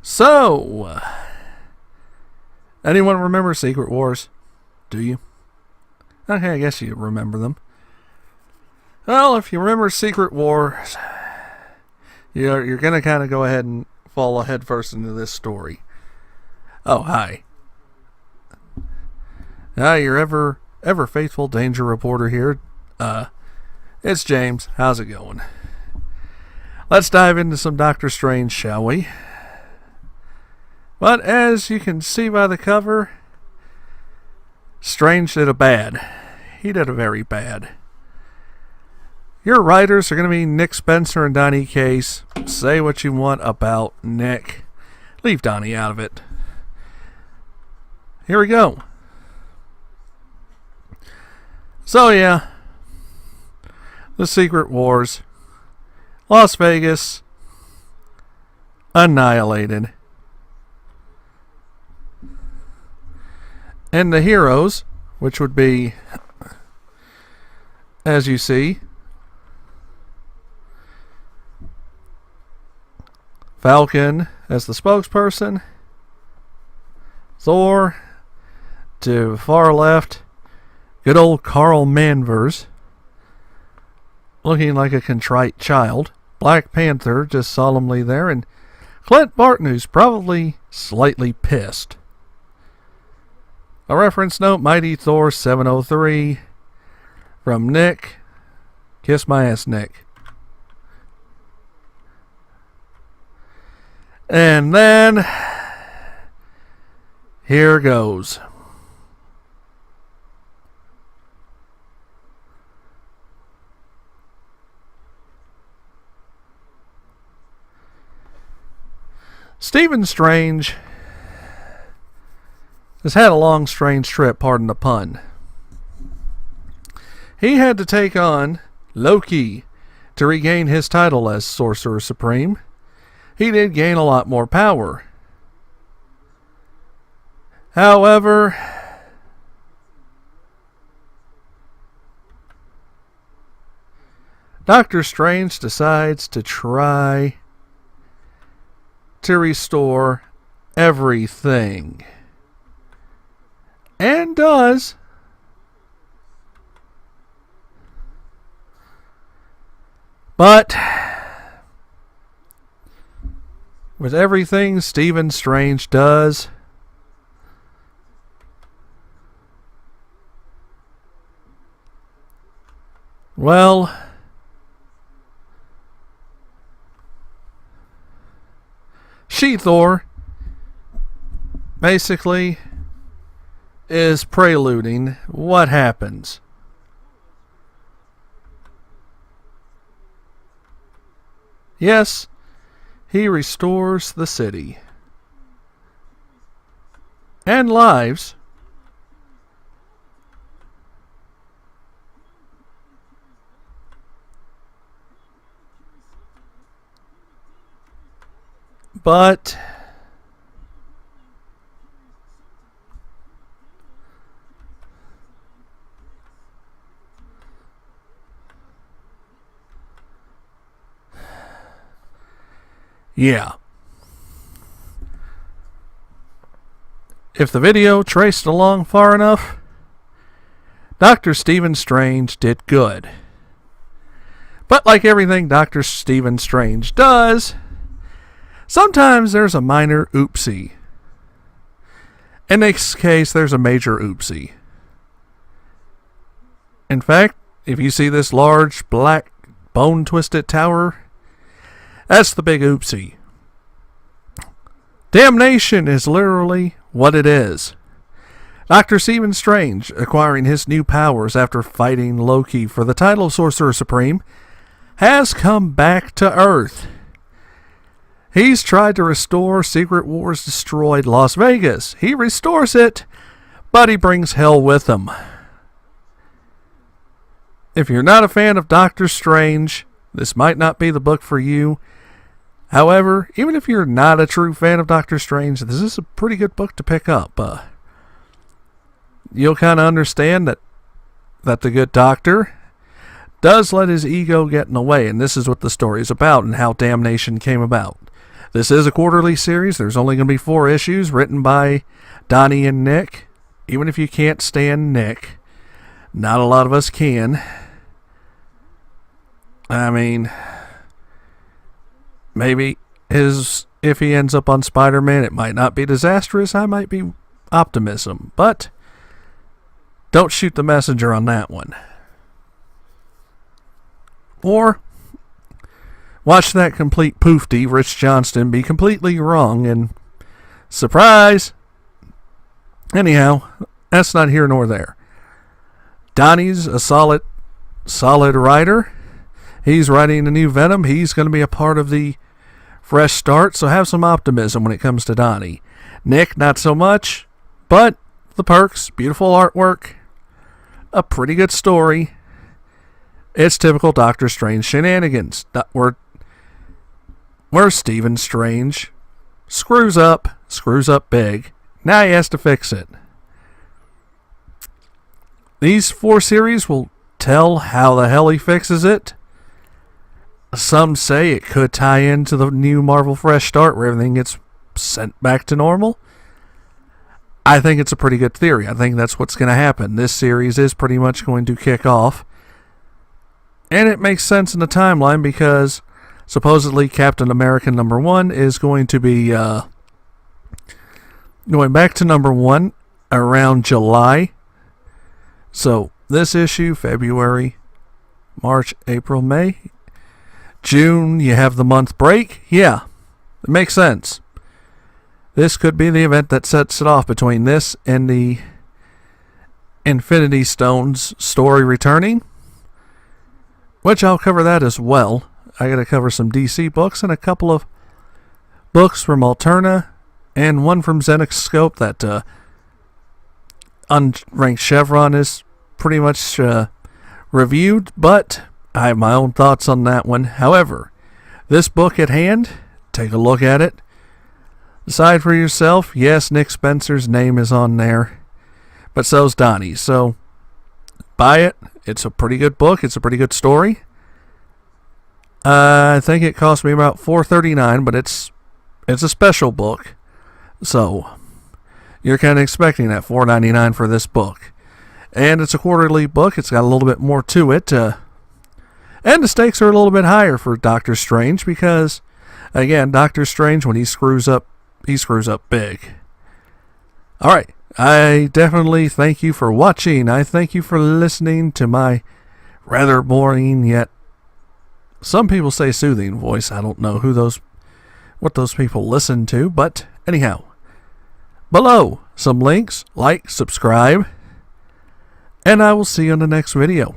So, anyone remember Secret Wars? Do you? Okay, I guess you remember them. Well, if you remember Secret Wars, you're going to kind of go ahead and fall headfirst into this story. Oh, hi. Hi, your ever faithful danger reporter here. It's James. How's it going? Let's dive into some Doctor Strange, shall we? But as you can see by the cover, Strange did a bad. He did a very bad. Your writers are going to be Nick Spencer and Donny Cates. Say what you want about Nick. Leave Donny out of it. Here we go. So yeah, the Secret Wars. Las Vegas. Annihilated. And the heroes, which would be, as you see, Falcon as the spokesperson, Thor to far left, good old Carl Manvers, looking like a contrite child, Black Panther just solemnly there, and Clint Barton, who's probably slightly pissed. A reference note, Mighty Thor 703 from Nick. Kiss my ass, Nick. And then here goes. Stephen Strange has had a long, strange trip, pardon the pun. He had to take on Loki to regain his title as Sorcerer Supreme. He did gain a lot more power. However, Doctor Strange decides to try to restore everything. And does. But with everything Stephen Strange does, well, She-Thor basically is preluding what happens. Yes, he restores the city and lives, but yeah. If the video traced along far enough, Dr. Stephen Strange did good. But like everything Dr. Stephen Strange does, sometimes there's a minor oopsie. In this case, there's a major oopsie. In fact, if you see this large, black, bone-twisted tower, that's the big oopsie. Damnation is literally what it is. Dr. Stephen Strange, acquiring his new powers after fighting Loki for the title of Sorcerer Supreme, has come back to Earth. He's tried to restore Secret Wars destroyed Las Vegas. He restores it, but he brings hell with him. If you're not a fan of Doctor Strange, this might not be the book for you. However, even if you're not a true fan of Doctor Strange, this is a pretty good book to pick up. You'll kind of understand that the good doctor does let his ego get in the way, and this is what the story is about and how Damnation came about. This is a quarterly series. There's only going to be 4 issues written by Donny and Nick. Even if you can't stand Nick, not a lot of us can. I mean, maybe if he ends up on Spider-Man, it might not be disastrous. I might be optimism, but don't shoot the messenger on that one. Or watch that complete poofty Rich Johnston be completely wrong and surprise. Anyhow, that's not here nor there. Donny's a solid writer. He's writing a new Venom. He's going to be a part of the fresh start, so have some optimism when it comes to Donny. Nick, not so much, but the perks, beautiful artwork, a pretty good story. It's typical Doctor Strange shenanigans, where Stephen Strange screws up big. Now he has to fix it. These 4 series will tell how the hell he fixes it. Some say it could tie into the new Marvel Fresh Start where everything gets sent back to normal. I think it's a pretty good theory. I think that's what's going to happen. This series is pretty much going to kick off. And it makes sense in the timeline because supposedly Captain America #1 is going to be going back to #1 around July. So this issue, February, March, April, May, June, you have the month break. Yeah, it makes sense. This could be the event that sets it off between this and the Infinity Stones story returning, which I'll cover that as well. I got to cover some DC books and a couple of books from Alterna and one from Zenescope that Unranked Chevron is pretty much reviewed, but I have my own thoughts on that one. However, this book at hand, take a look at it. Decide for yourself. Yes, Nick Spencer's name is on there, but so's Donny. So buy it. It's a pretty good book. It's a pretty good story. I think it cost me about $4.39, but it's a special book. So you're kind of expecting that $4.99 for this book. And it's a quarterly book. It's got a little bit more to it. And the stakes are a little bit higher for Doctor Strange because, again, Doctor Strange, when he screws up big. Alright, I definitely thank you for watching. I thank you for listening to my rather boring yet some people say soothing voice. I don't know what those people listen to, but anyhow, below some links, like, subscribe, and I will see you in the next video.